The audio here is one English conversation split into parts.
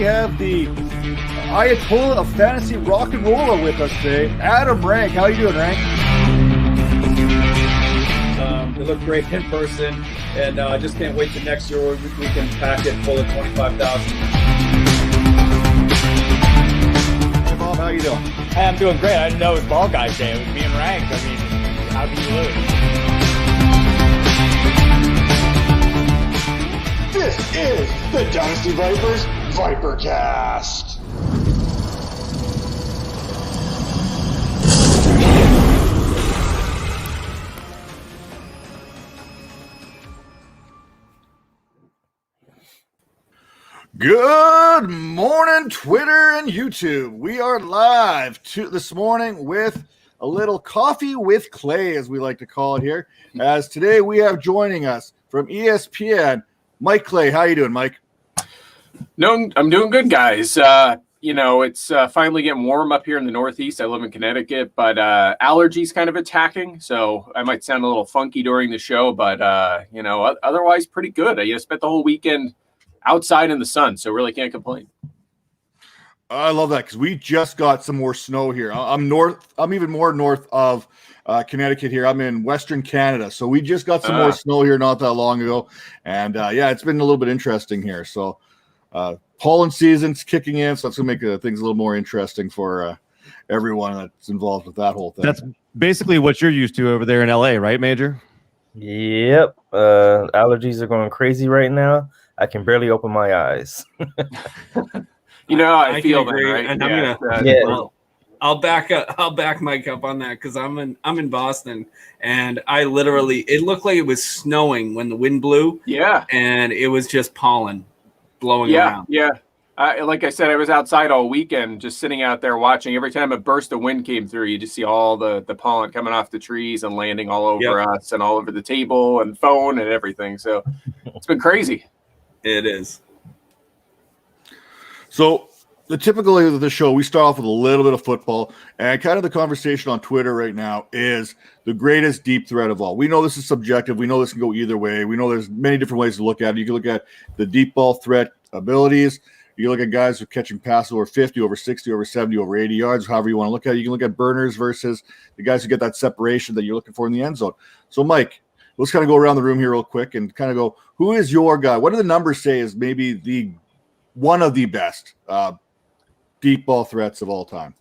have the Ayatollah of fantasy rock and roller with us today, Adam Rank. How you doing, Rank? They look great in person, and I just can't wait till next year we can pack it full of 25,000. Hey, Bob, how you doing? Hey, I'm doing great. I didn't know it was Ball Guys Day. It was me and Rank. I mean, how can you lose? This is the Dynasty Vipers ViperCast. Good morning, Twitter and YouTube. We are live this morning with a little coffee with Clay, as we like to call it here. As today we have joining us from ESPN, Mike Clay. How you doing, Mike? No, I'm doing good, guys. It's finally getting warm up here in the Northeast. I live in Connecticut, but allergies kind of attacking, so I might sound a little funky during the show, but otherwise pretty good. I spent the whole weekend outside in the sun, so really can't complain. I love that because we just got some more snow here. I'm even more north of Connecticut here. I'm in Western Canada, so we just got some more snow here not that long ago, and it's been a little bit interesting here. So pollen season's kicking in, so it's gonna make things a little more interesting for everyone that's involved with that whole thing. That's basically what you're used to over there in LA, right, Major? Yep. Allergies are going crazy right now. I can barely open my eyes. I feel that, right? And I'll back Mike up on that because I'm in Boston, and it looked like it was snowing when the wind blew. Yeah, and it was just pollen blowing around. Yeah. Like I said, I was outside all weekend, just sitting out there watching. Every time a burst of wind came through, you just see all the pollen coming off the trees and landing all over us and all over the table and phone and everything. So it's been crazy. It is. So the typical of the show, we start off with a little bit of football, and kind of the conversation on Twitter right now is the greatest deep threat of all. We know this is subjective. We know this can go either way. We know there's many different ways to look at it. You can look at the deep ball threat abilities. You look at guys who are catching passes over 50, over 60, over 70, over 80 yards, however you want to look at it. You can look at burners versus the guys who get that separation that you're looking for in the end zone. So, Mike, let's kind of go around the room here real quick and kind of go, who is your guy? What do the numbers say is maybe one of the best deep ball threats of all time?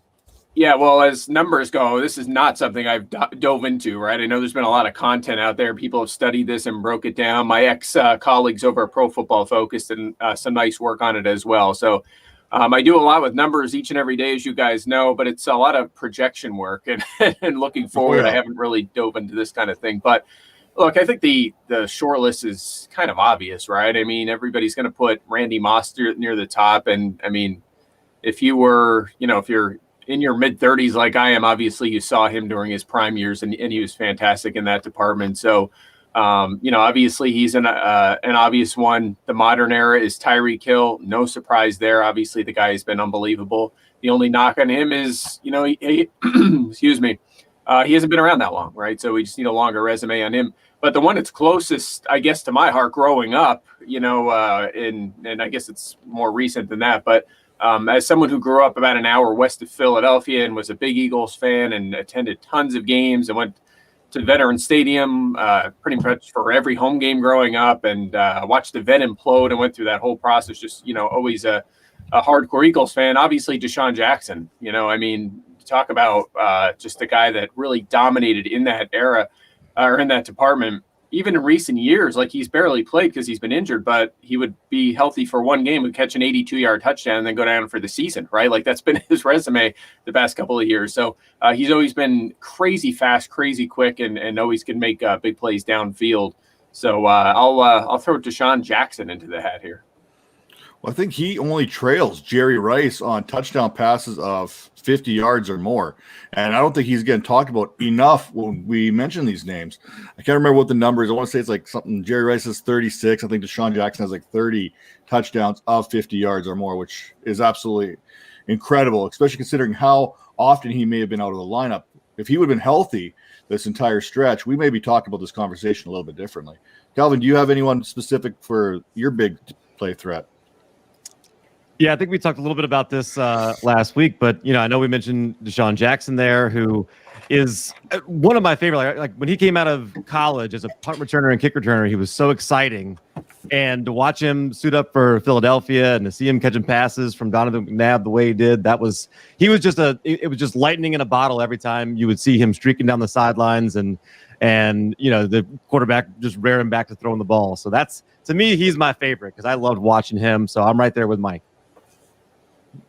Yeah, well, as numbers go, this is not something I've dove into, right? I know there's been a lot of content out there. People have studied this and broke it down. My ex-colleagues over at Pro Football Focus did some nice work on it as well. So I do a lot with numbers each and every day, as you guys know, but it's a lot of projection work. And looking forward, I haven't really dove into this kind of thing. But look, I think the short list is kind of obvious, right? I mean, everybody's going to put Randy Moss near the top. And, I mean, if you're in your mid-30s like I am, obviously you saw him during his prime years, and he was fantastic in that department. So, obviously he's an obvious one. The modern era is Tyreek Hill. No surprise there. Obviously the guy has been unbelievable. The only knock on him is, he excuse me, he hasn't been around that long, right? So we just need a longer resume on him. But the one that's closest, I guess, to my heart growing up, and I guess it's more recent than that, but as someone who grew up about an hour west of Philadelphia and was a big Eagles fan and attended tons of games and went to Veteran Stadium pretty much for every home game growing up and watched the Vet implode and went through that whole process, just, always a hardcore Eagles fan. Obviously, Deshaun Jackson, talk about just a guy that really dominated in that era or in that department. Even in recent years, like he's barely played because he's been injured, but he would be healthy for one game, would catch an 82-yard touchdown and then go down for the season, right? Like that's been his resume the past couple of years. So he's always been crazy fast, crazy quick, and always can make big plays downfield. So I'll throw Deshaun Jackson into the hat here. Well, I think he only trails Jerry Rice on touchdown passes of 50 yards or more. And I don't think he's getting talked about enough when we mention these names. I can't remember what the number is. I want to say it's like something. Jerry Rice has 36. I think Deshaun Jackson has like 30 touchdowns of 50 yards or more, which is absolutely incredible, especially considering how often he may have been out of the lineup. If he would have been healthy this entire stretch, we may be talking about this conversation a little bit differently. Calvin, do you have anyone specific for your big play threat? Yeah, I think we talked a little bit about this last week, but I know we mentioned Deshaun Jackson there, who is one of my favorite. Like when he came out of college as a punt returner and kick returner, he was so exciting, and to watch him suit up for Philadelphia and to see him catching passes from Donovan McNabb the way he did, it was just lightning in a bottle every time you would see him streaking down the sidelines and the quarterback just rearing back to throwing the ball. So that's, to me, he's my favorite because I loved watching him. So I'm right there with Mike.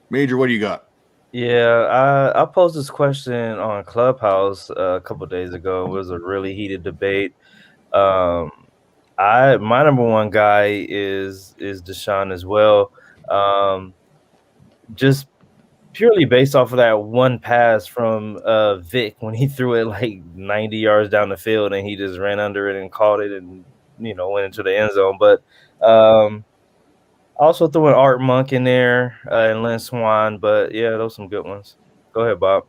Major, what do you got? Yeah, I posed this question on Clubhouse a couple days ago. It was a really heated debate. My number one guy is Deshaun as well. Just purely based off of that one pass from Vic when he threw it like 90 yards down the field and he just ran under it and caught it and went into the end zone. But also throwing Art Monk in there and Lynn Swan. But yeah, those are some good ones. Go ahead, Bob.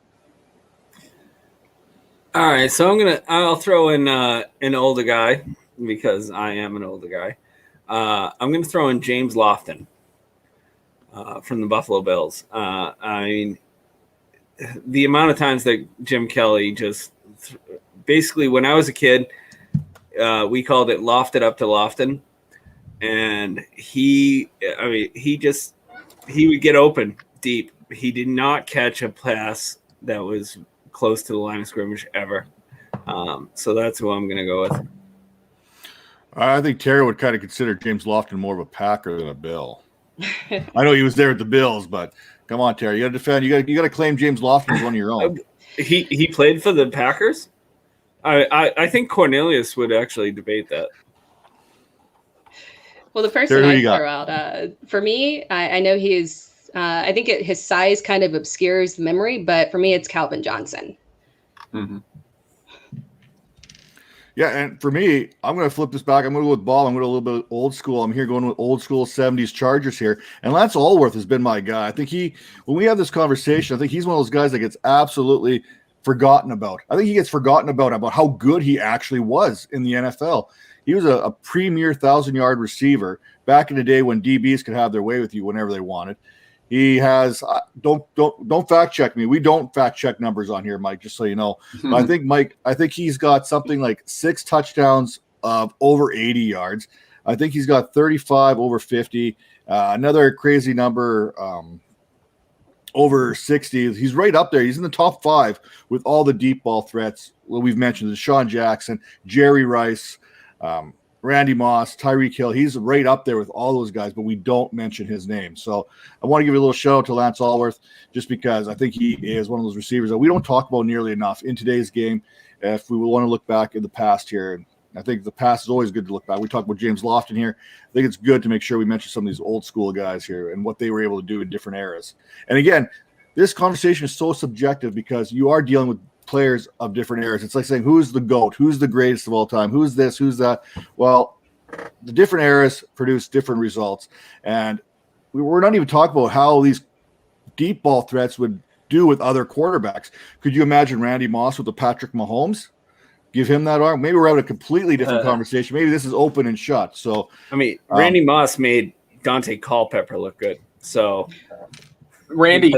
All right, so I'll throw in an older guy because I am an older guy. I'm gonna throw in James Lofton from the Buffalo Bills. I mean, the amount of times that Jim Kelly just basically, when I was a kid, we called it lofted up to Lofton. And he would get open deep. He did not catch a pass that was close to the line of scrimmage ever. So that's who I'm going to go with. I think Tera would kind of consider James Lofton more of a Packer than a Bill. I know he was there at the Bills, but come on, Tera, you got to defend. You got to claim James Lofton as one of your own. He played for the Packers. I think Cornelius would actually debate that. Well, the person I throw out, for me, I know he's, I think his size kind of obscures the memory, but for me, it's Calvin Johnson. Mm-hmm. Yeah, and for me, I'm going to flip this back. I'm going to go with ball. I'm going to go a little bit old school. I'm here going with old school 70s Chargers here. And Lance Allworth has been my guy. I think when we have this conversation, I think he's one of those guys that gets absolutely forgotten about. I think he gets forgotten about how good he actually was in the NFL. He was a premier 1,000-yard receiver back in the day when DBs could have their way with you whenever they wanted. He has don't fact check me. We don't fact check numbers on here, Mike. Just so you know. Mm-hmm. I think he's got something like 6 touchdowns of over 80 yards. I think he's got 35 over 50. Another crazy number over 60. He's right up there. He's in the top 5 with all the deep ball threats. Well, we've mentioned Deshaun Jackson, Jerry Rice. Randy Moss, Tyreek Hill, he's right up there with all those guys, but we don't mention his name. So I want to give you a little shout out to Lance Allworth just because I think he is one of those receivers that we don't talk about nearly enough in today's game. If we want to look back in the past here, and I think the past is always good to look back. We talk about James Lofton here. I think it's good to make sure we mention some of these old school guys here and what they were able to do in different eras. And again, this conversation is so subjective because you are dealing with players of different eras. It's like saying, who's the GOAT? Who's the greatest of all time? Who's this? Who's that? Well, the different eras produce different results. And we're not even talking about how these deep ball threats would do with other quarterbacks. Could you imagine Randy Moss with the Patrick Mahomes? Give him that arm? Maybe we're having a completely different conversation. Maybe this is open and shut. So, I mean, Randy Moss made Dante Culpepper look good. So, Randy,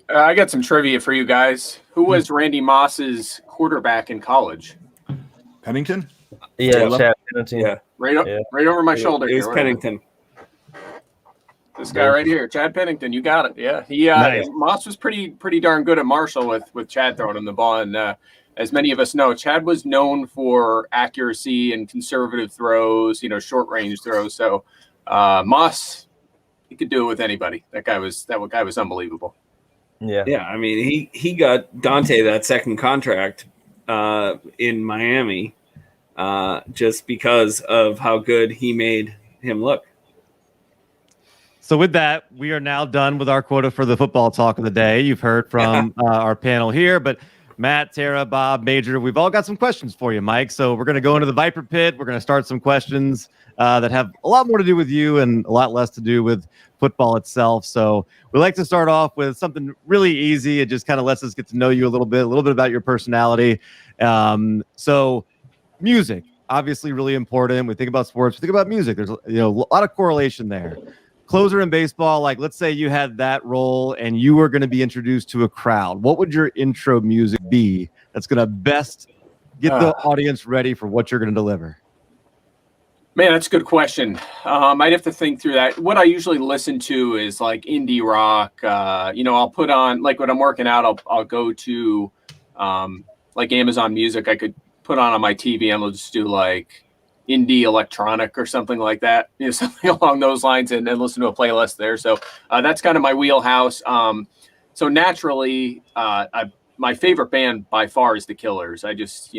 I got some trivia for you guys. Who was Randy Moss's quarterback in college? Pennington? Yeah, Chad Pennington. Yeah. Right over my shoulder. It was Pennington. This guy right here, Chad Pennington. You got it. Yeah, Nice. Moss was pretty darn good at Marshall with Chad throwing him the ball. And as many of us know, Chad was known for accuracy and conservative throws, short range throws. So Moss, he could do it with anybody. That guy was unbelievable. Yeah. I mean, he got Dante that second contract in Miami just because of how good he made him look. So with that, we are now done with our quota for the football talk of the day. You've heard from our panel here, but Matt, Tera, Bob, Major, we've all got some questions for you, Mike. So we're going to go into the Viper Pit. We're going to start some questions that have a lot more to do with you and a lot less to do with football itself. So we like to start off with something really easy. It just kind of lets us get to know you a little bit about your personality. So music, obviously really important. We think about sports, we think about music. There's a lot of correlation there. closer in baseball, like let's say you had that role and you were going to be introduced to a crowd, what would your intro music be that's going to best get the audience ready for what you're going to deliver? Man, that's a good question. I'd have to think through that. What I usually listen to is like indie rock. I'll put on, like when I'm working out, I'll go to like Amazon Music. I could put on my TV and I'll just do like indie electronic or something like that, something along those lines, and listen to a playlist there. So that's kind of my wheelhouse. So naturally, my favorite band by far is the Killers. I just,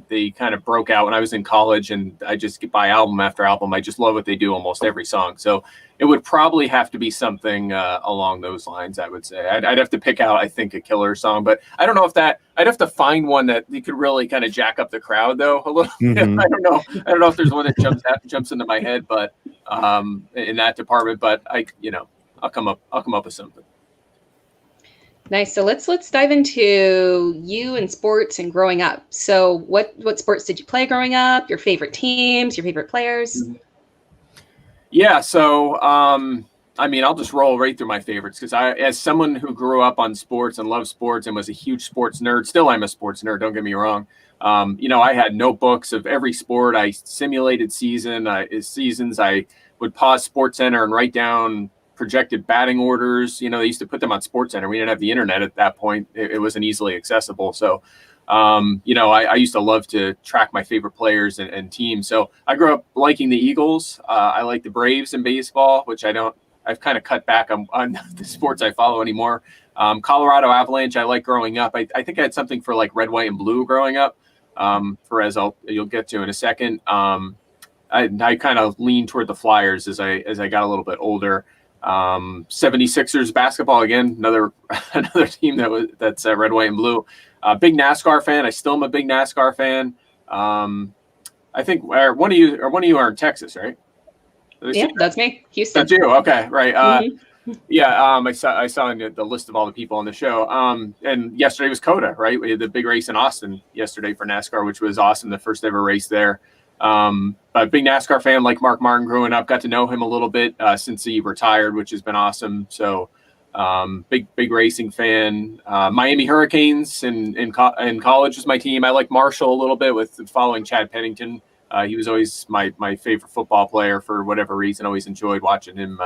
they kind of broke out when I was in college, and I just get by album after album. I just love what they do, almost every song. So it would probably have to be something along those lines, I would say. I'd have to pick out, I think, a Killers song, but I don't know if I'd have to find one that you could really kind of jack up the crowd, though, a little bit. I don't know if there's one that jumps into my head, but in that department, but I'll come up with something. Nice. So let's dive into you and sports and growing up. So what sports did you play growing up? Your favorite teams, your favorite players? Yeah. So, I'll just roll right through my favorites because as someone who grew up on sports and loved sports and was a huge sports nerd, still I'm a sports nerd. Don't get me wrong. I had notebooks of every sport. I simulated seasons. I would pause SportsCenter and write down projected batting orders. They used to put them on SportsCenter. We didn't have the internet at that point. It wasn't easily accessible. So, I used to love to track my favorite players and teams. So I grew up liking the Eagles. I like the Braves in baseball, which I've kind of cut back on the sports I follow anymore. Colorado Avalanche, I like growing up. I think I had something for like red, white, and blue growing up, you'll get to in a second. I kind of leaned toward the Flyers as I got a little bit older. 76ers basketball, again, another team that's red, white, and blue. Big NASCAR fan. I still am a big NASCAR fan. I think one of you are in Texas, right? Yeah, that's me. Houston. That's you. Okay, right. Mm-hmm. Yeah. I saw the list of all the people on the show. And yesterday was COTA, right? We had the big race in Austin yesterday for NASCAR, which was awesome. The first ever race there. A big NASCAR fan, like Mark Martin growing up, got to know him a little bit since he retired, which has been awesome. So big racing fan. Miami Hurricanes in college was my team. I like Marshall a little bit with following Chad Pennington. He was always my favorite football player for whatever reason. Always enjoyed watching him.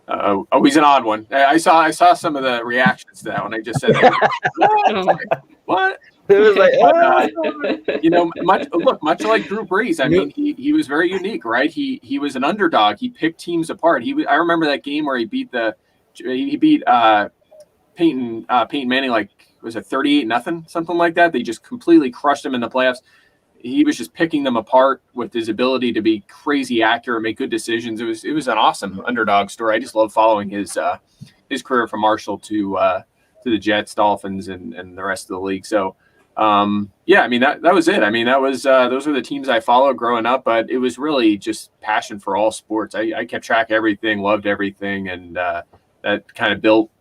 He's an odd one. I saw some of the reactions to that when I just said that. What? It was like, much like Drew Brees. I mean, he was very unique, right? He was an underdog. He picked teams apart. I remember that game where he beat Peyton Manning, like, was it 38-0, something like that? They just completely crushed him in the playoffs. He was just picking them apart with his ability to be crazy accurate, make good decisions. It was an awesome underdog story. I just love following his career from Marshall to the Jets, Dolphins, and the rest of the league. So, that was it. Those were the teams I followed growing up, but it was really just passion for all sports. I kept track of everything, loved everything, and that kind of built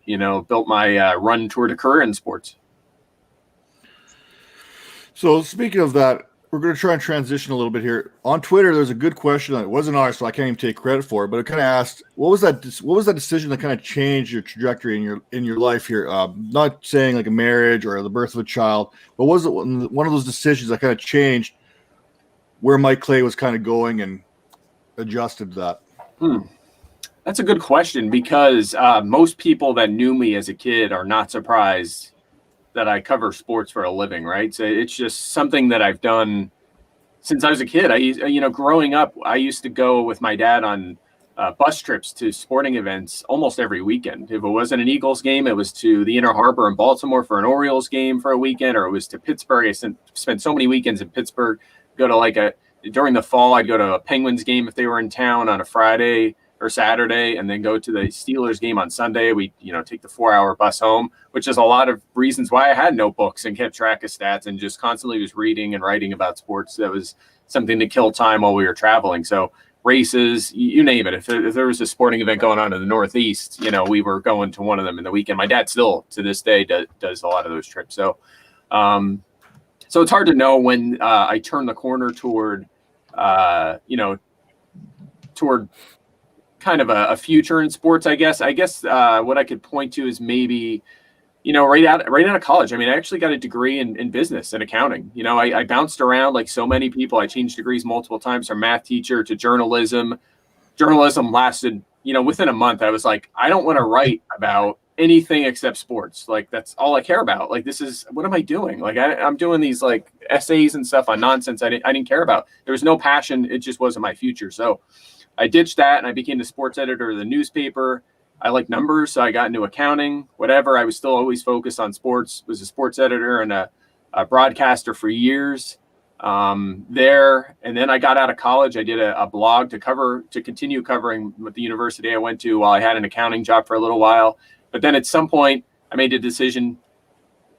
my run toward a career in sports. So speaking of that, we're going to try and transition a little bit here. On Twitter, there's a good question that wasn't ours, so I can't even take credit for it, but it kind of asked, what was that decision that kind of changed your trajectory in your life here? Not saying like a marriage or the birth of a child, but was it one of those decisions that kind of changed where Mike Clay was kind of going and adjusted to that? That's a good question because most people that knew me as a kid are not surprised that I cover sports for a living, right? So it's just something that I've done since I was a kid. Growing up, I used to go with my dad on bus trips to sporting events almost every weekend. If it wasn't an Eagles game, it was to the Inner Harbor in Baltimore for an Orioles game for a weekend, or it was to Pittsburgh. I spent so many weekends in Pittsburgh. During the fall, I'd go to a Penguins game if they were in town on a Friday or Saturday, and then go to the Steelers game on Sunday. We, take the 4-hour bus home, which is a lot of reasons why I had notebooks and kept track of stats and just constantly was reading and writing about sports. That was something to kill time while we were traveling. So races, you name it. If there was a sporting event going on in the Northeast, we were going to one of them in the weekend. My dad still to this day does a lot of those trips. So, so it's hard to know when I turn the corner toward kind of a future in sports, I guess. What I could point to is maybe, right out of college. I mean, I actually got a degree in business and accounting. I bounced around like so many people. I changed degrees multiple times from math teacher to journalism. Journalism lasted, within a month. I was like, I don't want to write about anything except sports. Like, that's all I care about. Like, what am I doing? Like, I'm doing these like essays and stuff on nonsense I didn't care about. There was no passion. It just wasn't my future. So I ditched that and I became the sports editor of the newspaper. I like numbers, so I got into accounting, whatever. I was still always focused on sports, was a sports editor and a broadcaster for years there. And then I got out of college. I did a blog to continue covering the university I went to while I had an accounting job for a little while. But then at some point I made a decision.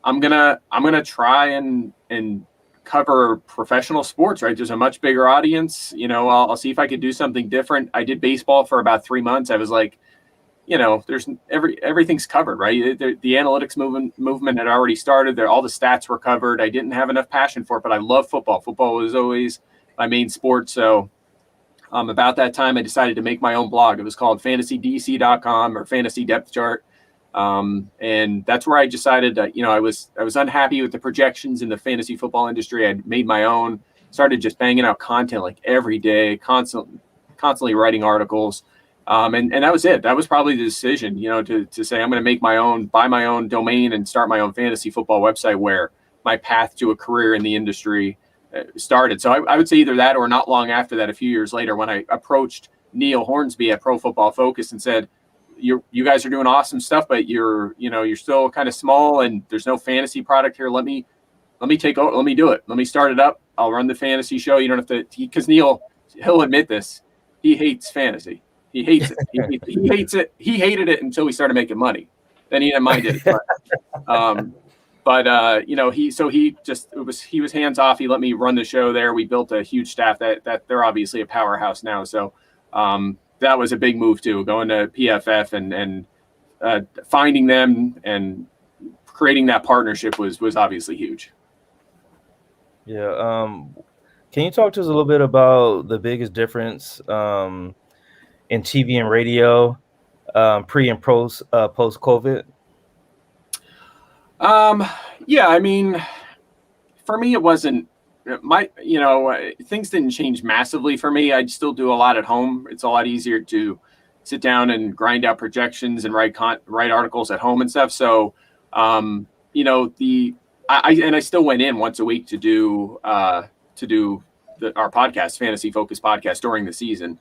I'm gonna try and cover professional sports, right? There's a much bigger audience. I'll see if I could do something different. I did baseball for about 3 months. I was like, there's everything's covered, right? The analytics movement had already started. All the stats were covered. I didn't have enough passion for it, but I love football. Football was always my main sport. So about that time, I decided to make my own blog. It was called fantasydc.com or Fantasy Depth Chart. And that's where I decided that, I was unhappy with the projections in the fantasy football industry. I made my own, started just banging out content like every day, constantly writing articles. And that was it. That was probably the decision, to say I'm going to buy my own domain and start my own fantasy football website where my path to a career in the industry started. So I would say either that or not long after that, a few years later, when I approached Neil Hornsby at Pro Football Focus and said, you guys are doing awesome stuff, but you're still kind of small and there's no fantasy product here. Let me take over. Let me do it. Let me start it up. I'll run the fantasy show. You don't have to, because he'll admit this. He hates fantasy. He hates it. He hates it. He hated it until we started making money. Then he didn't mind it. He was hands off. He let me run the show there. We built a huge staff that they're obviously a powerhouse now. So that was a big move too, going to PFF and finding them and creating that partnership was obviously huge. Yeah. Can you talk to us a little bit about the biggest difference in TV and radio pre and post COVID? Yeah, I mean, for me, it wasn't things didn't change massively for me. I'd still do a lot at home. It's a lot easier to sit down and grind out projections and write articles at home and stuff. So, I still went in once a week to do our podcast, Fantasy Focus podcast, during the season.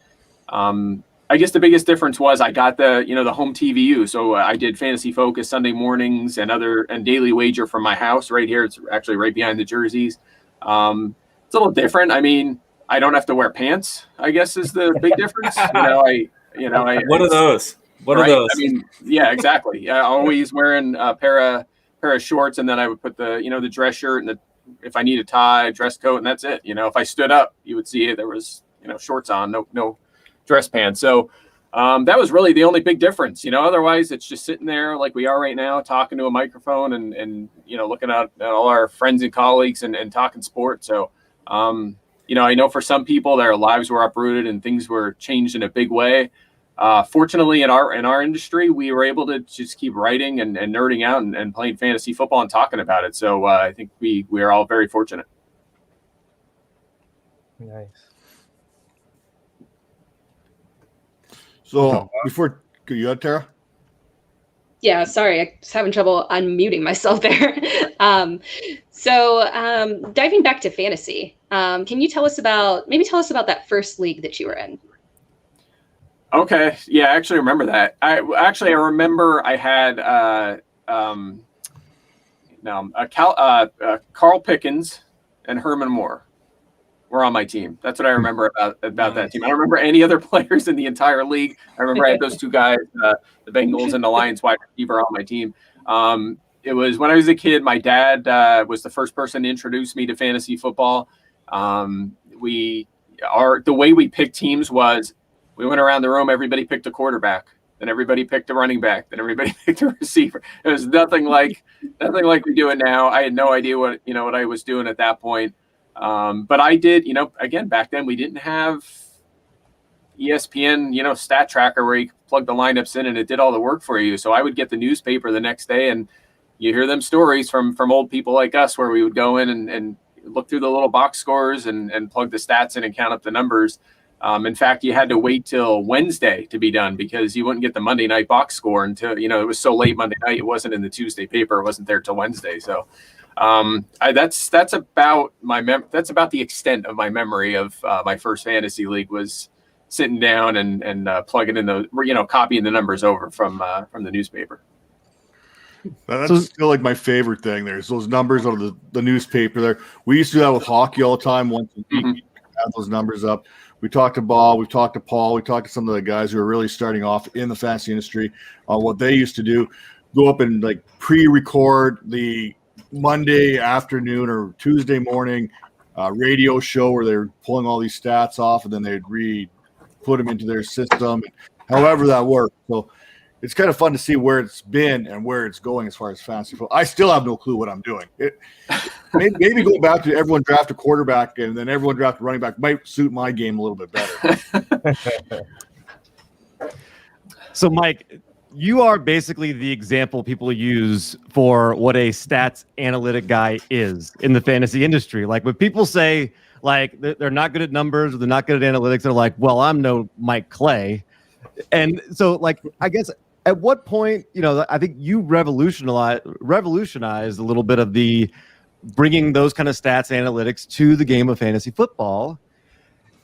I guess the biggest difference was I got the home TVU. So I did Fantasy Focus Sunday mornings and daily wager from my house right here. It's actually right behind the jerseys. It's a little different. I mean, I don't have to wear pants, I guess, is the big difference. What are those? What are those? I mean, yeah, exactly. Always wearing a pair of shorts, and then I would put the dress shirt and if I need a tie, dress coat, and that's it. If I stood up, you would see there was shorts on, no dress pants. So that was really the only big difference. Otherwise it's just sitting there like we are right now, talking to a microphone and looking at all our friends and colleagues and talking sports. So I know for some people their lives were uprooted and things were changed in a big way. Fortunately in our industry, we were able to just keep writing and nerding out and playing fantasy football and talking about it. So I think we are all very fortunate. Nice. So before you got Tara? Yeah, sorry, I was having trouble unmuting myself there. Diving back to fantasy, can you tell us about that first league that you were in? Okay, yeah, I actually remember that. I remember I had Carl Pickens and Herman Moore were on my team. That's what I remember about that team. I don't remember any other players in the entire league. I remember I had those two guys, the Bengals and the Lions wide receiver, on my team. It was when I was a kid. My dad was the first person to introduce me to fantasy football. The way we picked teams was we went around the room. Everybody picked a quarterback, then everybody picked a running back, then everybody picked a receiver. It was nothing like we do it now. I had no idea what I was doing at that point. But I did, again, back then we didn't have ESPN, stat tracker where you plug the lineups in and it did all the work for you. So I would get the newspaper the next day, and you hear them stories from old people like us where we would go in and look through the little box scores and plug the stats in and count up the numbers. In fact, you had to wait till Wednesday to be done because you wouldn't get the Monday night box score until, it was so late Monday night. It wasn't in the Tuesday paper. It wasn't there till Wednesday. So that's about that's about the extent of my memory of my first fantasy league, was sitting down and plugging in the, copying the numbers over from the newspaper. That's still like my favorite thing. There's those numbers out of the newspaper there. We used to do that with hockey all the time. Once a week, we have those numbers up. We talked to Bob, we talked to Paul, we talked to some of the guys who are really starting off in the fantasy industry on what they used to do. Go up and like pre-record the Monday afternoon or Tuesday morning radio show where they're pulling all these stats off, and then they'd put them into their system, and however that worked. So it's kind of fun to see where it's been and where it's going as far as fantasy football. I still have no clue what I'm doing. Maybe go back to everyone draft a quarterback and then everyone draft a running back might suit my game a little bit better. So, Mike, you are basically the example people use for what a stats analytic guy is in the fantasy industry. Like when people say like they're not good at numbers or they're not good at analytics, they're like, well, I'm no Mike Clay. And so, like, I guess at what point, I think you revolutionized a little bit of the bringing those kind of stats analytics to the game of fantasy football.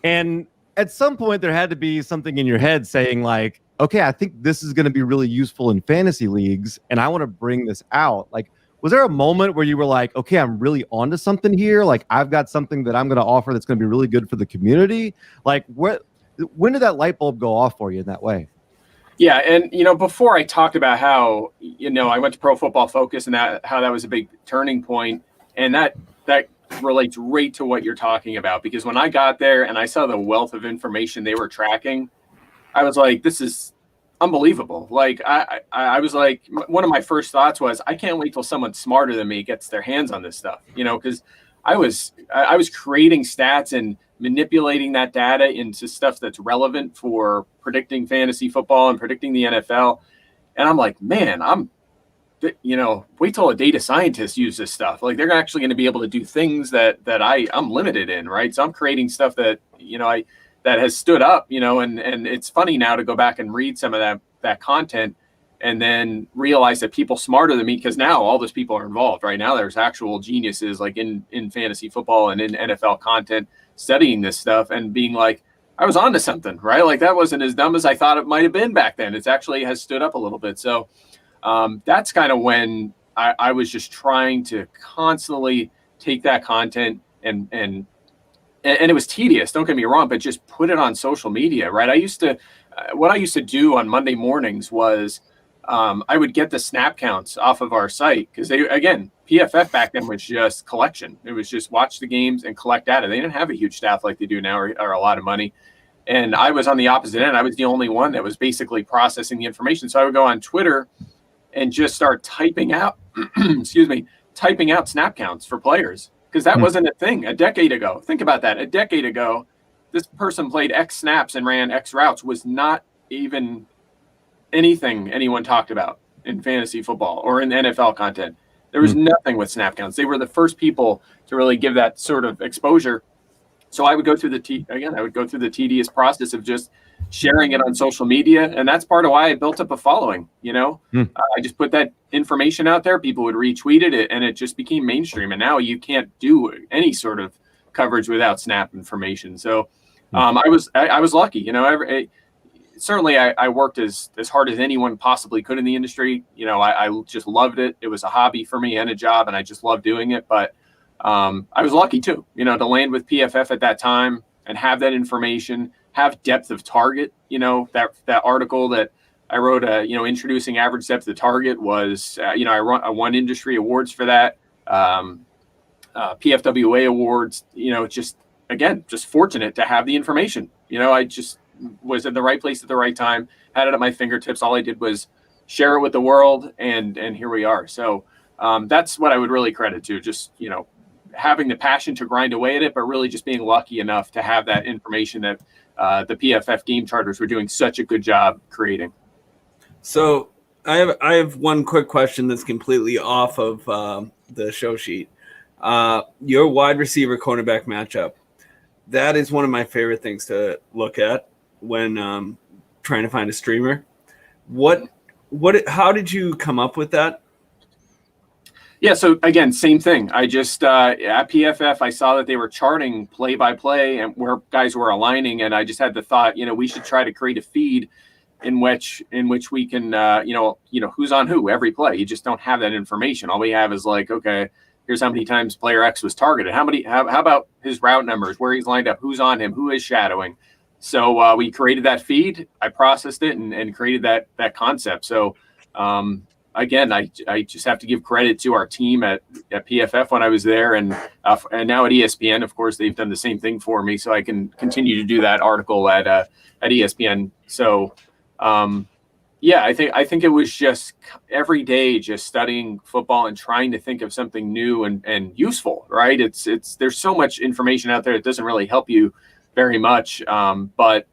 And at some point, there had to be something in your head saying like, okay, I think this is going to be really useful in fantasy leagues, and I want to bring this out. Like, was there a moment where you were like, okay, I'm really onto something here? Like, I've got something that I'm going to offer that's going to be really good for the community? Like, when did that light bulb go off for you in that way? Yeah, and before I talked about how I went to Pro Football Focus and how that was a big turning point, and that relates right to what you're talking about, because when I got there and I saw the wealth of information they were tracking, I was like, this is unbelievable. Like I was like, one of my first thoughts was, I can't wait till someone smarter than me gets their hands on this stuff, because I was creating stats and manipulating that data into stuff that's relevant for predicting fantasy football and predicting the NFL. And I'm like, man, wait till a data scientist uses this stuff. Like they're actually going to be able to do things that I'm limited in, right? So I'm creating stuff that, that has stood up, and it's funny now to go back and read some of that content and then realize that people smarter than me, because now all those people are involved right now. There's actual geniuses like in fantasy football and in NFL content studying this stuff and being like, I was onto something, right? Like that wasn't as dumb as I thought it might have been back then. It's actually has stood up a little bit. So that's kind of when I was just trying to constantly take that content and it was tedious, don't get me wrong, but just put it on social media, right? What I used to do on Monday mornings was I would get the snap counts off of our site, because PFF back then was just collection. It was just watch the games and collect data. They didn't have a huge staff like they do now, or a lot of money. And I was on the opposite end. I was the only one that was basically processing the information. So I would go on Twitter and just start typing out, typing out snap counts for players, because that wasn't a thing a decade ago. Think about that. A decade ago, this person played X snaps and ran X routes was not even anything anyone talked about in fantasy football or in NFL content. There was nothing with snap counts. They were the first people to really give that sort of exposure. So I would go through the tedious process of just sharing it on social media. And that's part of why I built up a following, I just put that information out there. People would retweet it and it just became mainstream. And now you can't do any sort of coverage without snap information. So I was lucky, certainly I worked as hard as anyone possibly could in the industry. I just loved it. It was a hobby for me and a job, and I just loved doing it. But I was lucky too, to land with PFF at that time and have that information, have depth of target. That article that I wrote, introducing average depth of target was, I won industry awards for that, PFWA awards. Just fortunate to have the information. I just was in the right place at the right time, had it at my fingertips. All I did was share it with the world, and here we are. So that's what I would really credit to, just, having the passion to grind away at it, but really just being lucky enough to have that information that the PFF game charters were doing such a good job creating. So I have one quick question that's completely off of the show sheet. Your wide receiver cornerback matchup. That is one of my favorite things to look at when trying to find a streamer. How did you come up with that? Yeah, so again, same thing. I just at PFF, I saw that they were charting play by play and where guys were aligning, and I just had the thought, we should try to create a feed in which we can, who's on who every play. You just don't have that information. All we have is like, okay, here's how many times player X was targeted. How about his route numbers, where he's lined up, who's on him, who is shadowing. So we created that feed. I processed it and created that concept. So. Again, I just have to give credit to our team at PFF when I was there, and now at ESPN. Of course, they've done the same thing for me, so I can continue to do that article at ESPN. So, I think it was just every day just studying football and trying to think of something new and useful. Right? There's so much information out there that doesn't really help you very much, but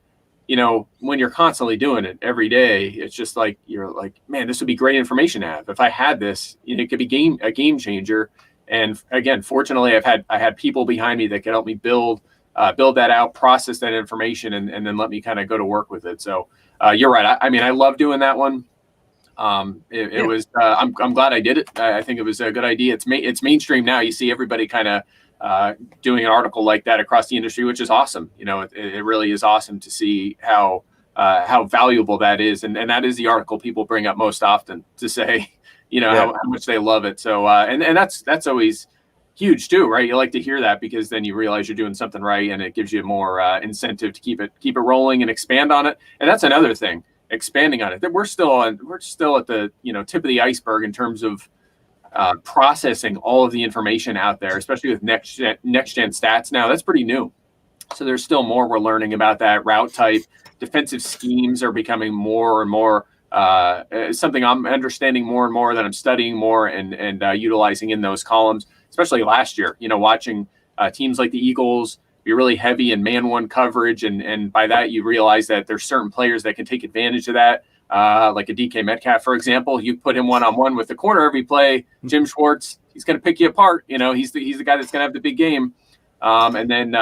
when you're constantly doing it every day, it's just like, you're like, man, this would be great information to have. If I had this, it could be a game changer. And again, fortunately, I had people behind me that could help me build that out, process that information, and then let me kind of go to work with it. So you're right. I love doing that one. It was, I'm glad I did it. I think it was a good idea. It's mainstream now. You see everybody kind of doing an article like that across the industry, which is awesome. It really is awesome to see how valuable that is. And that is the article people bring up most often to say, how much they love it. So, and that's always huge too, right? You like to hear that because then you realize you're doing something right, and it gives you more incentive to keep it rolling and expand on it. And that's another thing, expanding on it. That we're still at the tip of the iceberg in terms of processing all of the information out there, especially with next gen stats. Now that's pretty new, so there's still more we're learning about that route type. Defensive schemes are becoming more and more something I'm understanding more and more, that I'm studying more and utilizing in those columns. Especially last year, watching teams like the Eagles be really heavy in man one coverage, and by that you realize that there's certain players that can take advantage of that. Like a DK Metcalf, for example. You put him one-on-one with the corner every play, Jim Schwartz, he's going to pick you apart. He's the guy that's going to have the big game. And then,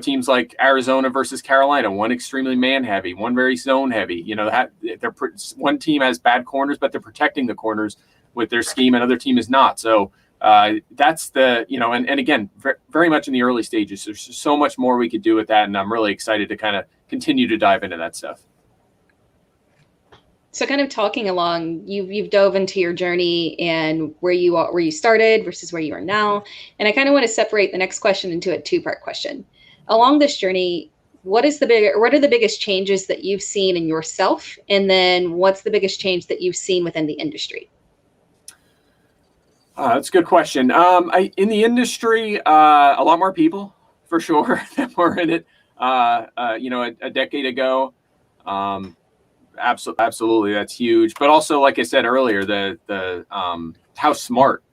teams like Arizona versus Carolina, one extremely man-heavy, one very zone-heavy. One team has bad corners, but they're protecting the corners with their scheme, another team is not. So that's the, and again, very much in the early stages. There's so much more we could do with that, and I'm really excited to kind of continue to dive into that stuff. So kind of talking along, you've dove into your journey and where you started versus where you are now. And I kind of want to separate the next question into a two-part question. Along this journey, what are the biggest changes that you've seen in yourself? And then what's the biggest change that you've seen within the industry? That's a good question. In the industry, a lot more people for sure that were in it, a decade ago. Absolutely, that's huge. But also, like I said earlier, the how smart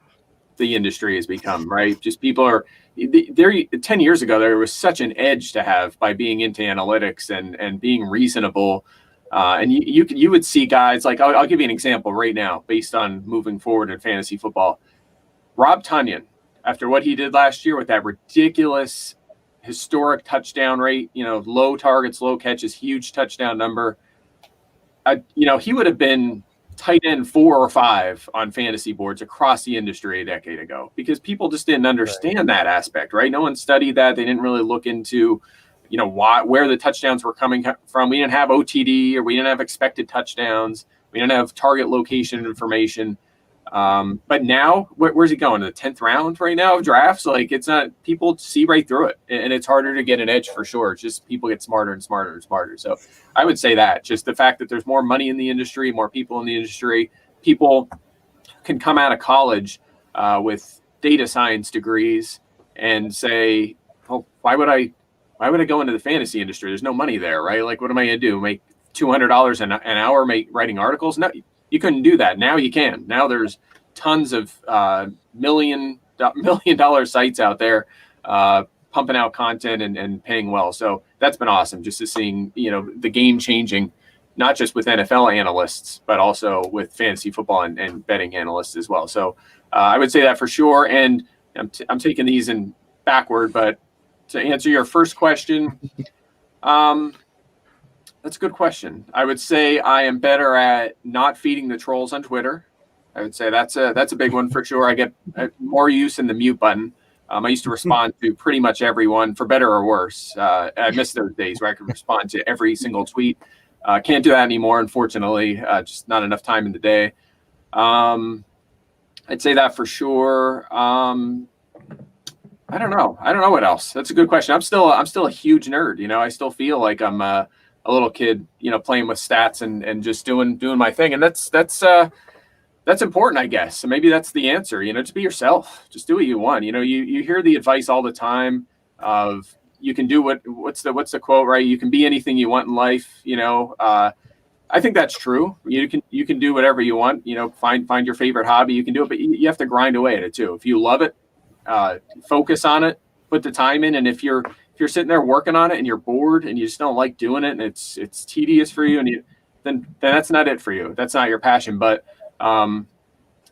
the industry has become, right? Just people are there. 10 years ago, there was such an edge to have by being into analytics and being reasonable. And you would see guys like, I'll give you an example right now based on moving forward in fantasy football. Rob Tonyan, after what he did last year with that ridiculous historic touchdown rate, low targets, low catches, huge touchdown number. He would have been tight end 4 or 5 on fantasy boards across the industry a decade ago because people just didn't understand that aspect, right? No one studied that. They didn't really look into, where the touchdowns were coming from. We didn't have OTD, or we didn't have expected touchdowns. We didn't have target location information. But now, where's he going? To the 10th round right now of drafts? Like, it's not, people see right through it, and it's harder to get an edge for sure. It's just people get smarter and smarter and smarter. So I would say that just the fact that there's more money in the industry, more people in the industry, people can come out of college with data science degrees and say, oh, why would I go into the fantasy industry? There's no money there, right? Like, what am I going to do? Make $200 an hour writing articles? No, you couldn't do that. Now you can. Now there's tons of million million sites out there, pumping out content and paying well. So that's been awesome, just to seeing, the game changing, not just with NFL analysts, but also with fantasy football and betting analysts as well. So I would say that for sure. And I'm taking these in backward, but to answer your first question, that's a good question. I would say I am better at not feeding the trolls on Twitter. I would say that's a big one for sure. I get more use in the mute button. I used to respond to pretty much everyone, for better or worse. I miss those days where I could respond to every single tweet. Can't do that anymore, unfortunately. Just not enough time in the day. I'd say that for sure. I don't know what else. That's a good question. I'm still a huge nerd. I still feel like I'm a little kid, playing with stats and just doing my thing. And that's important, I guess. So maybe that's the answer, to be yourself. Just do what you want. You hear the advice all the time of you can do what's the quote, right? You can be anything you want in life. I think that's true. You can do whatever you want, find your favorite hobby. You can do it, but you have to grind away at it too. If you love it, focus on it, put the time in. And if you're sitting there working on it and you're bored and you just don't like doing it and it's tedious for you, and then that's not it for you. That's not your passion. But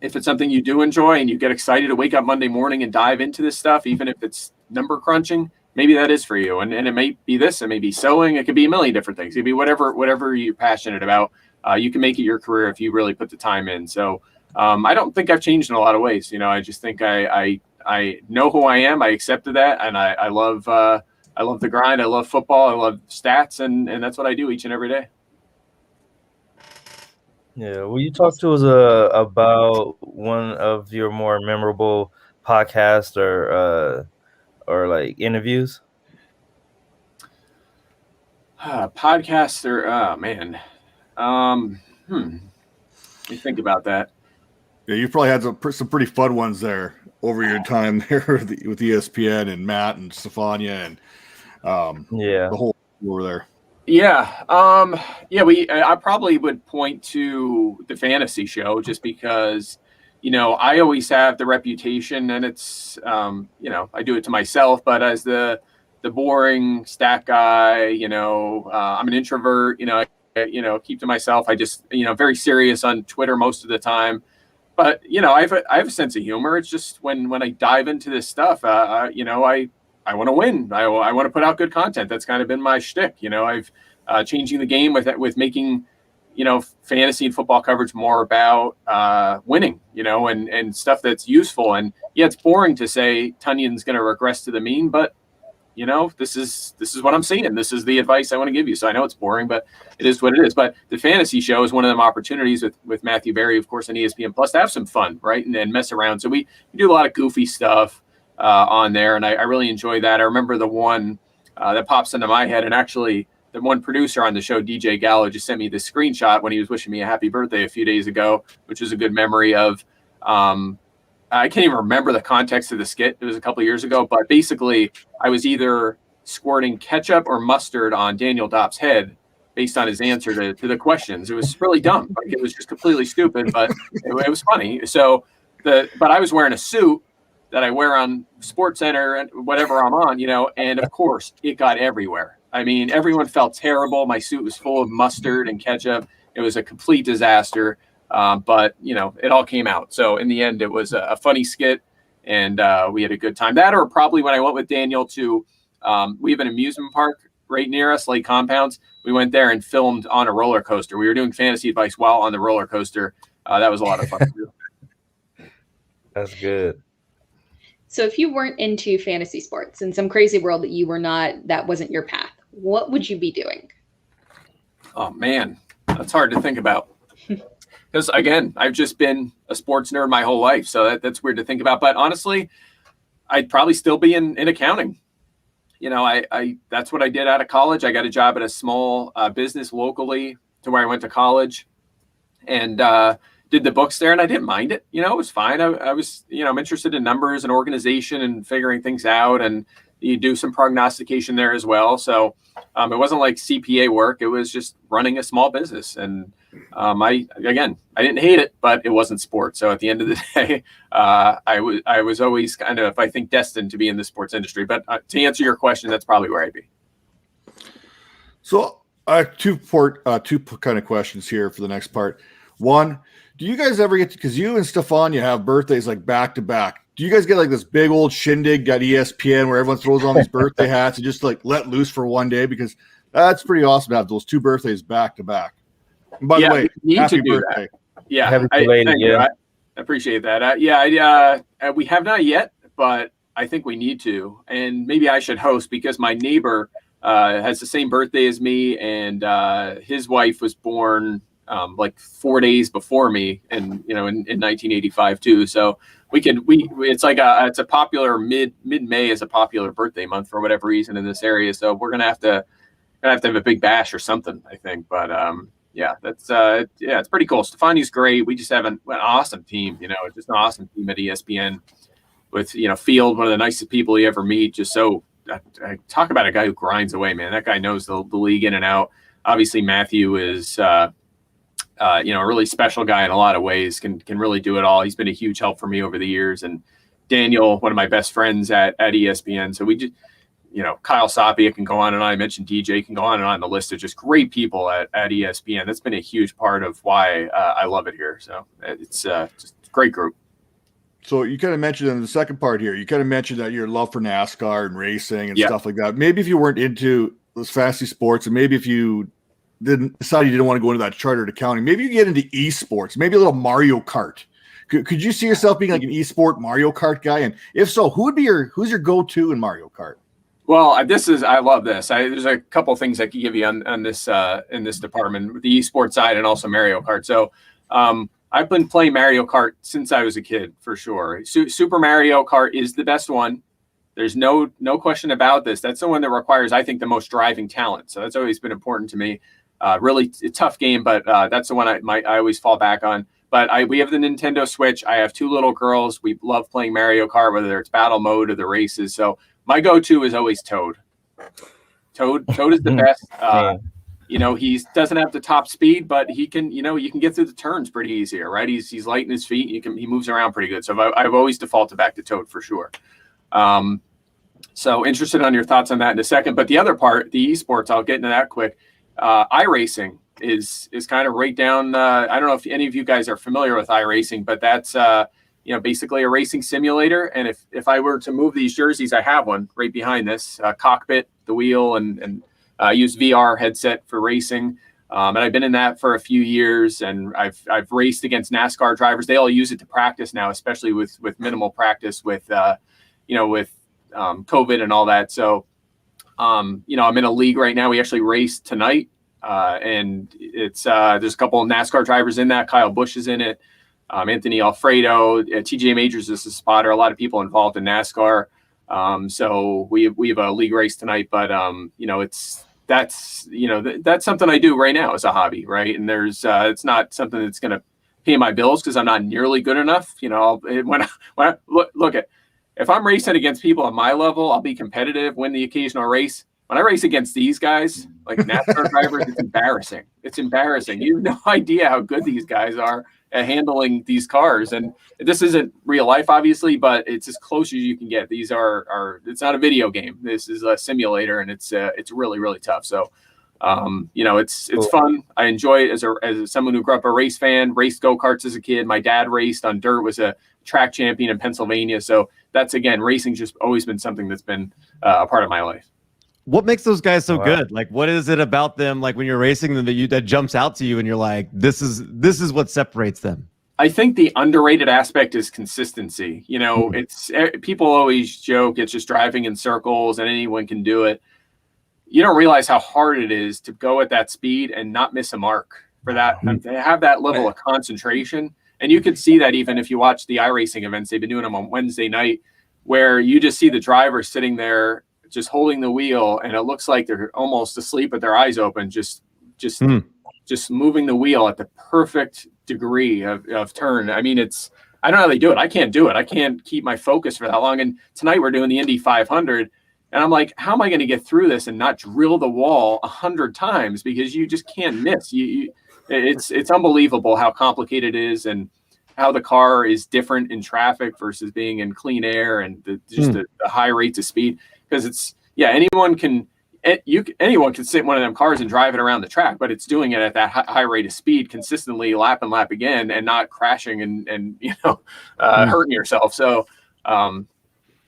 if it's something you do enjoy and you get excited to wake up Monday morning and dive into this stuff, even if it's number crunching, maybe that is for you. And it may be this, it may be sewing, it could be a million different things. It could be whatever you're passionate about. You can make it your career if you really put the time in. So I don't think I've changed in a lot of ways. I just think I know who I am. I accepted that, and I love the grind. I love football. I love stats, and that's what I do each and every day. Yeah, will you talk to us about one of your more memorable podcasts or like interviews? Podcaster, oh man. Let me think about that. Yeah, you probably had some pretty fun ones there over your time there with ESPN and Matt and Stefania and the whole over there. Yeah. I probably would point to the fantasy show just because, I always have the reputation, and it's, I do it to myself, but as the boring stat guy, I'm an introvert, I keep to myself. I just, very serious on Twitter most of the time. But, I have a sense of humor. It's just when I dive into this stuff, I want to win. I want to put out good content. That's kind of been my shtick. I've changing the game with making, fantasy and football coverage more about winning, and stuff that's useful. And yeah, it's boring to say Tunyon's going to regress to the mean, but this is what I'm seeing. This is the advice I want to give you. So I know it's boring, but it is what it is. But the fantasy show is one of them opportunities with Matthew Berry, of course, on ESPN Plus to have some fun, right? And mess around. So we do a lot of goofy stuff on there. And I really enjoy that. I remember the one that pops into my head, and actually the one producer on the show, DJ Gallo, just sent me this screenshot when he was wishing me a happy birthday a few days ago, which was a good memory of, I can't even remember the context of the skit. It was a couple of years ago, but basically I was either squirting ketchup or mustard on Daniel Dopp's head based on his answer to the questions. It was really dumb. Like, it was just completely stupid, but it was funny. So but I was wearing a suit that I wear on SportsCenter and whatever I'm on, and of course it got everywhere. I mean, everyone felt terrible. My suit was full of mustard and ketchup. It was a complete disaster. But it all came out. So in the end, it was a funny skit, and we had a good time. That, or probably when I went with Daniel to, we have an amusement park right near us, Lake Compounds. We went there and filmed on a roller coaster. We were doing fantasy advice while on the roller coaster. That was a lot of fun to do. That's good. So if you weren't into fantasy sports, in some crazy world that wasn't your path, what would you be doing? Oh man, that's hard to think about. Because again, I've just been a sports nerd my whole life, so that's weird to think about. But honestly, I'd probably still be in accounting. I that's what I did out of college. I got a job at a small business locally to where I went to college, and did the books there, and I didn't mind it. It was fine. I was, I'm interested in numbers and organization and figuring things out, and you do some prognostication there as well. So it wasn't like CPA work. It was just running a small business, and I didn't hate it, but it wasn't sports. So at the end of the day, I was always kind of, I think, destined to be in the sports industry. But to answer your question, that's probably where I'd be. So two kind of questions here for the next part. One, do you guys ever get to, because you and Stefania have birthdays like back to back, do you guys get like this big old shindig at ESPN where everyone throws on these birthday hats and just like let loose for one day? Because that's pretty awesome to have those two birthdays back to back. And by the way, happy birthday. That. Yeah, Happy belated, I appreciate that. We have not yet, but I think we need to. And maybe I should host, because my neighbor has the same birthday as me, and his wife was born like 4 days before me, and in 1985 too. So it's a popular mid-May is a popular birthday month for whatever reason in this area. So we're gonna have to have a big bash or something, I think. But it's pretty cool. Stefani's great. We just have an awesome team. Just an awesome team at ESPN with Field, one of the nicest people you ever meet. Just so. I talk about a guy who grinds away, man. That guy knows the league in and out. Obviously, Matthew is, a really special guy in a lot of ways. Can really do it all. He's been a huge help for me over the years. And Daniel, one of my best friends at ESPN. So we just, Kyle Sapia can go on and on. I mentioned DJ can go on and on. The list of just great people at ESPN. That's been a huge part of why I love it here. So it's just a great group. So you kind of mentioned in the second part here, you kind of mentioned that your love for NASCAR and racing and stuff like that. Maybe if you weren't into those fantasy sports, and maybe if you decided you didn't want to go into that chartered accounting, maybe you get into esports, maybe a little Mario Kart. Could you see yourself being like an esport Mario Kart guy? And if so, who's your go-to in Mario Kart? Well, I love this. There's a couple things I could give you on this in this department, the esports side and also Mario Kart. So I've been playing Mario Kart since I was a kid, for sure. Super Mario Kart is the best one. There's no question about this. That's the one that requires, I think, the most driving talent. So that's always been important to me. Really a tough game, but that's the one I always fall back on. But we have the Nintendo Switch. I have two little girls. We love playing Mario Kart, whether it's battle mode or the races. So my go-to is always Toad. Toad is the best. He doesn't have the top speed, but he can, you can get through the turns pretty easier, right? He's light in his feet. He moves around pretty good. So I've always defaulted back to Toad for sure. So interested on your thoughts on that in a second. But the other part, the esports, I'll get into that quick. iRacing is kind of right down. I don't know if any of you guys are familiar with iRacing, but that's basically a racing simulator. And if I were to move these jerseys, I have one right behind this cockpit, the wheel, and I use VR headset for racing. And I've been in that for a few years, and I've raced against NASCAR drivers. They all use it to practice now, especially with minimal practice with COVID and all that. So, I'm in a league right now. We actually raced tonight, and it's there's a couple of NASCAR drivers in that. Kyle Busch is in it. Anthony Alfredo, TJ Majors is a spotter. A lot of people involved in NASCAR. So we have a league race tonight, but that's something I do right now as a hobby, right? And there's it's not something that's going to pay my bills because I'm not nearly good enough. If I'm racing against people on my level, I'll be competitive, win the occasional race. When I race against these guys, like NASCAR drivers, it's embarrassing. It's embarrassing. You have no idea how good these guys are at handling these cars. And this isn't real life, obviously, but it's as close as you can get. These are it's not a video game. This is a simulator, and it's really, really tough. So, it's fun. I enjoy it as someone who grew up a race fan, raced go-karts as a kid. My dad raced on dirt, was a track champion in Pennsylvania. So that's, again, racing's just always been something that's been a part of my life. What makes those guys so good? Like, what is it about them? Like when you're racing them that jumps out to you and you're like, this is what separates them. I think the underrated aspect is consistency. It's people always joke it's just driving in circles and anyone can do it. You don't realize how hard it is to go at that speed and not miss a mark for that. And to have that level of concentration. And you could see that even if you watch the iRacing events, they've been doing them on Wednesday night, where you just see the driver sitting there just holding the wheel, and it looks like they're almost asleep with their eyes open, just moving the wheel at the perfect degree of turn. I mean, I don't know how they do it. I can't do it. I can't keep my focus for that long. And tonight we're doing the Indy 500, And I'm like, how am I going to get through this and not drill the wall 100 times? Because you just can't miss. It's unbelievable how complicated it is and how the car is different in traffic versus being in clean air and the high rates of speed. Because anyone can sit in one of them cars and drive it around the track, but it's doing it at that high rate of speed consistently, lap and lap again, and not crashing and hurting yourself. So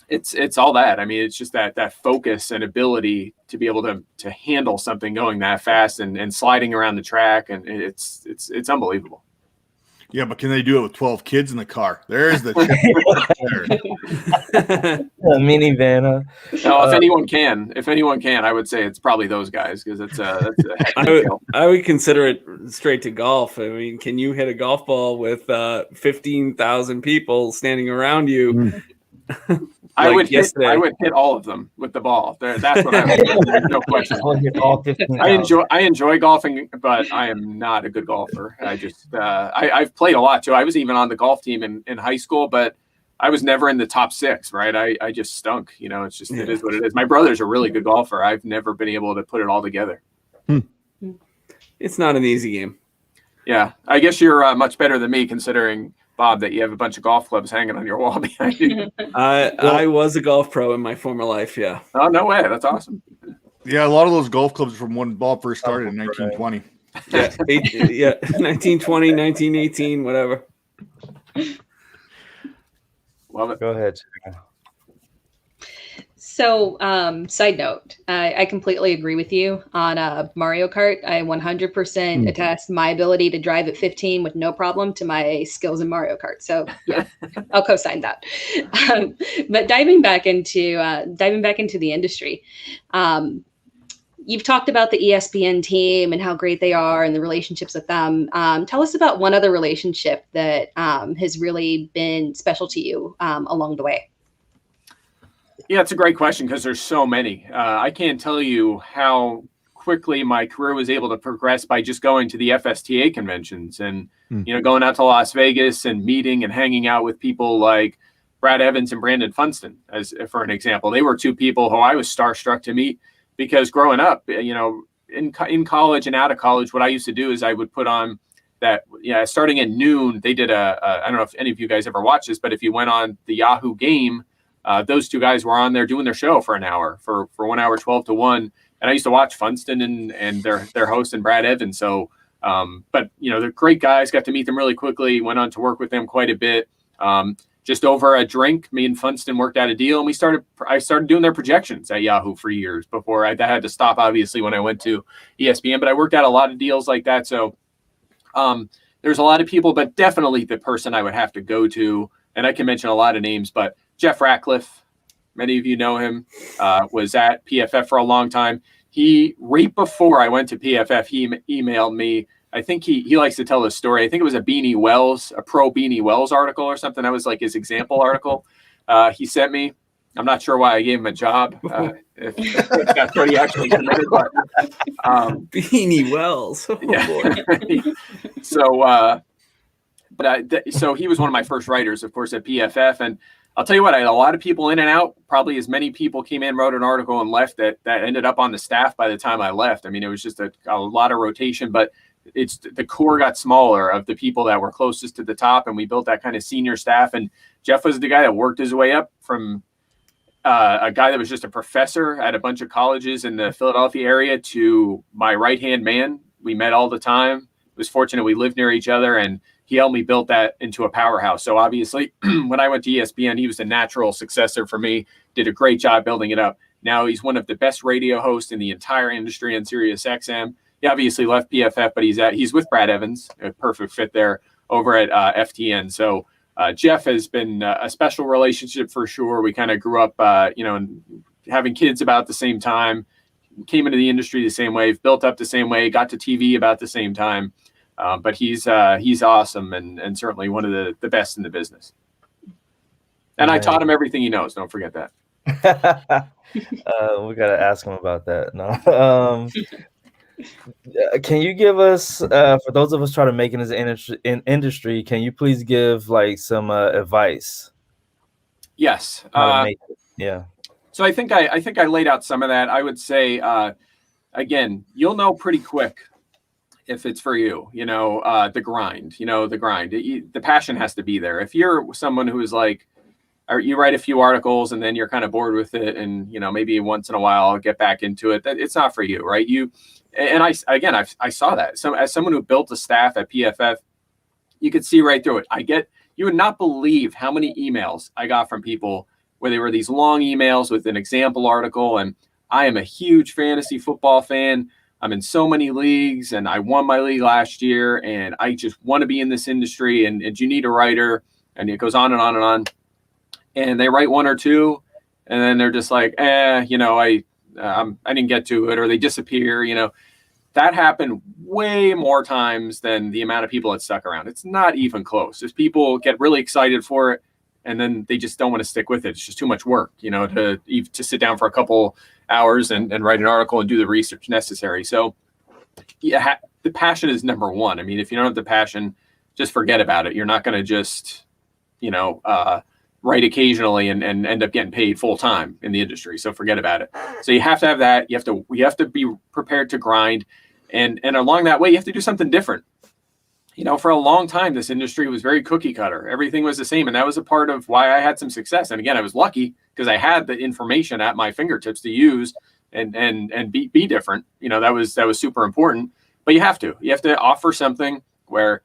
it's all that. I mean, it's just that focus and ability to be able to handle something going that fast and sliding around the track, and it's unbelievable. Yeah, but can they do it with 12 kids in the car? There's the A minivan. No, if anyone can, I would say it's probably those guys, because that's a heck of a deal. I would consider it straight to golf. I mean, can you hit a golf ball with 15,000 people standing around you? I would hit all of them with the ball. That's what I would do. There's no question. I enjoy golfing, but I am not a good golfer. I just I've played a lot too. I was even on the golf team in high school, but I was never in the top 6. Right? I just stunk. It's just It is what it is. My brother's a really good golfer. I've never been able to put it all together. It's not an easy game. Yeah, I guess you're much better than me, considering, Bob, that you have a bunch of golf clubs hanging on your wall behind you. I was a golf pro in my former life, yeah. Oh, no way. That's awesome. Yeah, a lot of those golf clubs are from when Bob first started in 1920. Yeah, 1920, 1918, whatever. Love it. Go ahead. So, side note, I completely agree with you on Mario Kart. I 100% attest my ability to drive at 15 with no problem to my skills in Mario Kart. So, yeah, I'll co-sign that. But diving back into the industry, you've talked about the ESPN team and how great they are and the relationships with them. Tell us about one other relationship that has really been special to you along the way. Yeah, it's a great question, because there's so many. I can't tell you how quickly my career was able to progress by just going to the FSTA conventions and going out to Las Vegas and meeting and hanging out with people like Brad Evans and Brandon Funston, as for an example. They were 2 people who I was starstruck to meet, because growing up, in college and out of college, what I used to do is I would put on that, starting at noon, they did I don't know if any of you guys ever watched this, but if you went on the Yahoo game, those 2 guys were on there doing their show for an hour, for 1 hour, 12 to 1. And I used to watch Funston and their host and Brad Evans. So, but they're great guys, got to meet them really quickly, went on to work with them quite a bit. Just over a drink, me and Funston worked out a deal, and I started doing their projections at Yahoo for years before I had to stop, obviously, when I went to ESPN, but I worked out a lot of deals like that. So, there's a lot of people, but definitely the person I would have to go to, and I can mention a lot of names, but Jeff Ratcliffe, many of you know him, was at PFF for a long time. Right before I went to PFF, he emailed me. I think he likes to tell this story. I think it was a pro Beanie Wells article or something. That was like his example article. He sent me. I'm not sure why I gave him a job. If that's what he actually committed. But, Beanie Wells. Oh, yeah. So he was one of my first writers, of course, at PFF. And I'll tell you what, I had a lot of people in and out. Probably as many people came in, wrote an article, and left that ended up on the staff by the time I left. I mean, it was just a lot of rotation, but the core got smaller of the people that were closest to the top, and we built that kind of senior staff. And Jeff was the guy that worked his way up from a guy that was just a professor at a bunch of colleges in the Philadelphia area to my right-hand man. We met all the time. Was fortunate we lived near each other, and he helped me build that into a powerhouse. So obviously, when I went to ESPN, he was a natural successor for me, did a great job building it up. Now he's one of the best radio hosts in the entire industry on Sirius XM. He obviously left PFF, but he's with Brad Evans, a perfect fit there over at FTN. So Jeff has been a special relationship for sure. We kind of grew up, and having kids about the same time, came into the industry the same way, built up the same way, got to TV about the same time. But he's awesome and certainly one of the best in the business. And I taught him everything he knows. Don't forget that. We got to ask him about that. No. Can you give us, for those of us trying to make it in industry, can you please give like some advice? Yes. How to make it? Yeah. So I think I laid out some of that. I would say, again, you'll know pretty quick if it's for you, the grind, the passion has to be there. If you're someone who is like, or you write a few articles and then you're kind of bored with it, and maybe once in a while I'll get back into it, that it's not for you, right? I saw that. So as someone who built a staff at PFF, you could see right through it. You would not believe how many emails I got from people where they were these long emails with an example article, and I am a huge fantasy football fan. I'm in so many leagues, and I won my league last year, and I just want to be in this industry, and you need a writer, and it goes on and on and on. And they write one or two, and then they're just like, I didn't get to it, or they disappear. That happened way more times than the amount of people that stuck around. It's not even close. If people get really excited for it, and then they just don't want to stick with it, it's just too much work, to sit down for a couple hours and write an article and do the research necessary. So yeah, the passion is number one. I mean, if you don't have the passion, just forget about it. You're not going to just, write occasionally and end up getting paid full time in the industry. So forget about it. So you have to have that. You have to be prepared to grind, and along that way, you have to do something different. For a long time, this industry was very cookie cutter. Everything was the same. And that was a part of why I had some success. And again, I was lucky because I had the information at my fingertips to use and be different. That was super important. But you have to offer something where,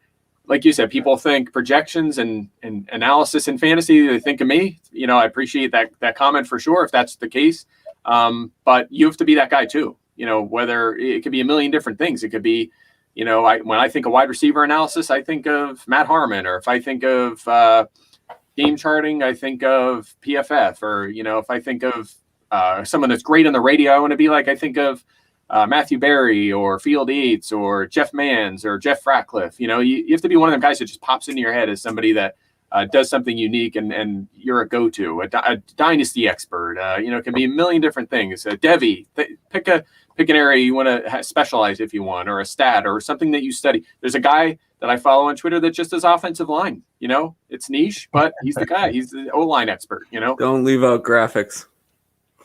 like you said, people think projections and analysis in fantasy, they think of me. I appreciate that comment for sure, if that's the case. But you have to be that guy too. Whether it could be a million different things. It could be, when I think of wide receiver analysis, I think of Matt Harmon, or if I think of game charting, I think of PFF, or, if I think of someone that's great on the radio, I want to be like, I think of Matthew Berry or Field Yates or Jeff Manns or Jeff Ratcliffe. You have to be one of them guys that just pops into your head as somebody that does something unique and you're a go-to, a dynasty expert. It can be a million different things. Devi, pick an area you want to specialize if you want, or a stat or something that you study. There's a guy that I follow on Twitter that just does offensive line. It's niche, but he's the guy. He's the O-line expert. Don't leave out graphics.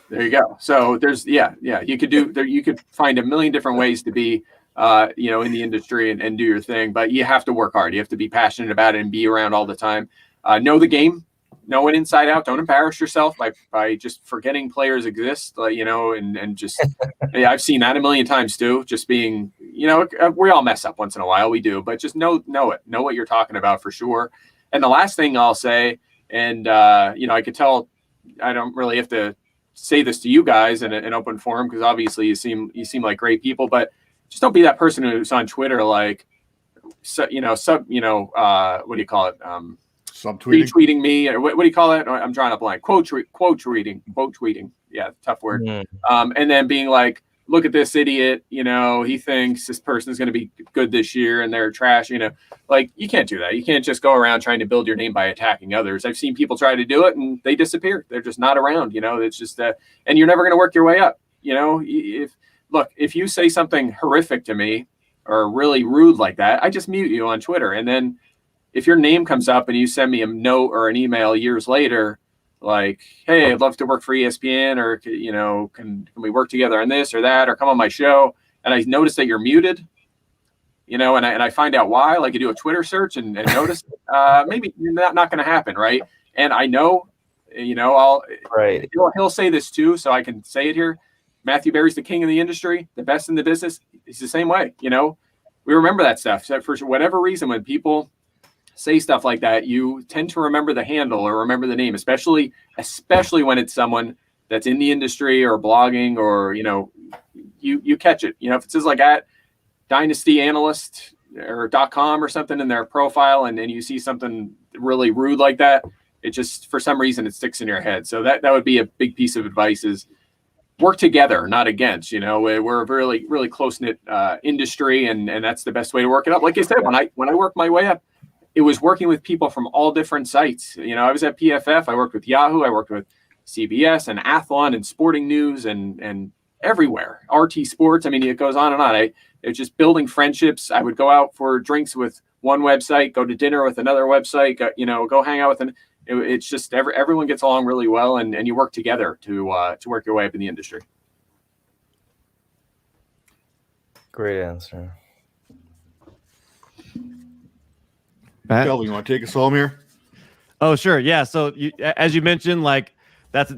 There you go. So there's, you could find a million different ways to be, in the industry and do your thing, but you have to work hard. You have to be passionate about it and be around all the time. Know the game, know it inside out. Don't embarrass yourself by just forgetting players exist, and just, I've seen that a million times too. Just being, we all mess up once in a while. We do, but just know what you're talking about for sure. And the last thing I'll say, and, I could tell I don't really have to say this to you guys in an open forum, because obviously you seem like great people, but just don't be that person who's on Twitter like, what do you call it? Subtweeting, retweeting me, or what do you call it? I'm drawing a blank. Quote tweeting. Yeah, tough word. And then being like, look at this idiot. He thinks this person is going to be good this year and they're trash. Like, you can't do that. You can't just go around trying to build your name by attacking others. I've seen people try to do it and they disappear. They're just not around. It's just and you're never going to work your way up. If you say something horrific to me or really rude like that, I just mute you on Twitter. And then if your name comes up and you send me a note or an email years later, like, hey, I'd love to work for ESPN, or, can we work together on this or that, or come on my show, and I notice that you're muted, and I find out why, like, you do a Twitter search and notice, maybe not going to happen, right? And I know, he'll say this too, so I can say it here. Matthew Berry's the king of the industry, the best in the business. He's the same way, we remember that stuff. So for whatever reason, when people say stuff like that, you tend to remember the handle or remember the name, especially when it's someone that's in the industry or blogging, or, you catch it. If it says like at Dynasty Analyst or .com or something in their profile, and you see something really rude like that, it just, for some reason, it sticks in your head. So that would be a big piece of advice, is work together, not against. We're a really, really close-knit industry, and that's the best way to work it up. Like I said, when I worked my way up, it was working with people from all different sites. I was at PFF. I worked with Yahoo. I worked with CBS and Athlon and Sporting News and everywhere. RT Sports. I mean, it goes on and on. It was just building friendships. I would go out for drinks with one website, go to dinner with another website, go hang out with it's just everyone gets along really well, and you work together to work your way up in the industry. Great answer. Matt? Kelvin, you want to take us home here? Oh, sure. Yeah. So as you mentioned, like that's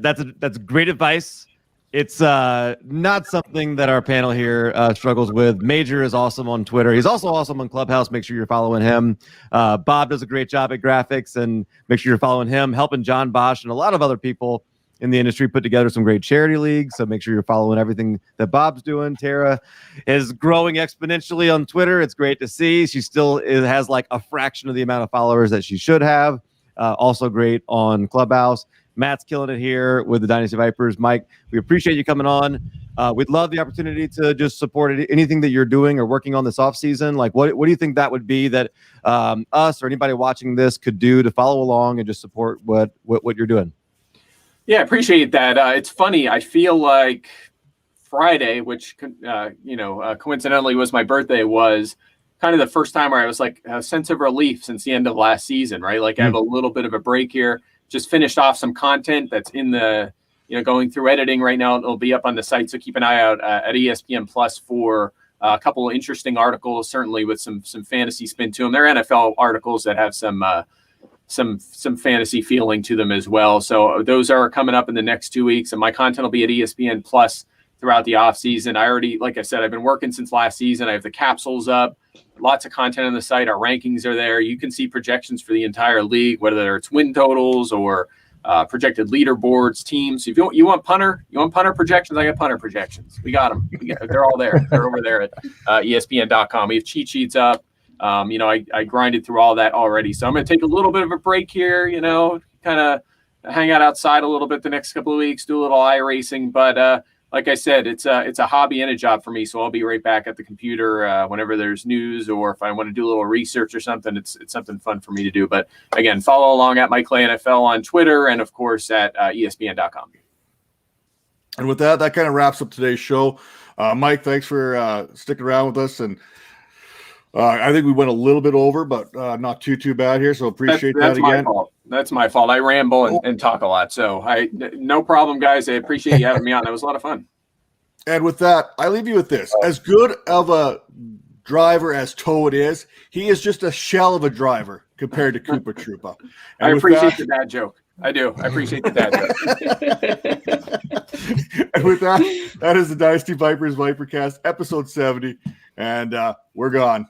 great advice. It's not something that our panel here struggles with. Major is awesome on Twitter. He's also awesome on Clubhouse. Make sure you're following him. Bob does a great job at graphics, and make sure you're following him, helping John Bosch and a lot of other people in the industry put together some great charity leagues. So make sure you're following everything that Bob's doing. Tera is growing exponentially on Twitter. It's great to see. She still has like a fraction of the amount of followers that she should have. Also great on Clubhouse. Matt's killing it here with the Dynasty Vipers. Mike, we appreciate you coming on. We'd love the opportunity to just support anything that you're doing or working on this offseason. Like, what do you think that would be that us or anybody watching this could do to follow along and just support what you're doing? Yeah, appreciate that. It's funny. I feel like Friday, which coincidentally was my birthday, was kind of the first time where I was like a sense of relief since the end of last season, right? Like I have a little bit of a break here. Just finished off some content that's in the, going through editing right now. It'll be up on the site, so keep an eye out at ESPN Plus for a couple of interesting articles, certainly with some fantasy spin to them. They're NFL articles that have some fantasy feeling to them as well. So those are coming up in the next 2 weeks, and my content will be at ESPN Plus throughout the off season. I already, like I said, I've been working since last season. I have the capsules up, lots of content on the site. Our rankings are there. You can see projections for the entire league, whether it's win totals or projected leaderboards, teams. If you want punter projections, I got punter projections. We got them. They're all there. They're over there at ESPN.com. We have cheat sheets up. I grinded through all that already. So I'm going to take a little bit of a break here, kind of hang out outside a little bit the next couple of weeks, do a little iRacing. But like I said, it's a hobby and a job for me. So I'll be right back at the computer whenever there's news, or if I want to do a little research or something, it's something fun for me to do. But again, follow along at Mike Clay NFL on Twitter, and of course at ESPN.com. And with that kind of wraps up today's show. Mike, thanks for sticking around with us. And I think we went a little bit over, but not too bad here. So appreciate that again. That's my fault. I ramble and talk a lot. So no problem, guys. I appreciate you having me on. That was a lot of fun. And with that, I leave you with this. As good of a driver as Toad is, he is just a shell of a driver compared to Koopa Troopa. I appreciate the dad joke. I do. I appreciate the dad joke. And with that is the Dynasty Vipers ViperCast, episode 70. And we're gone.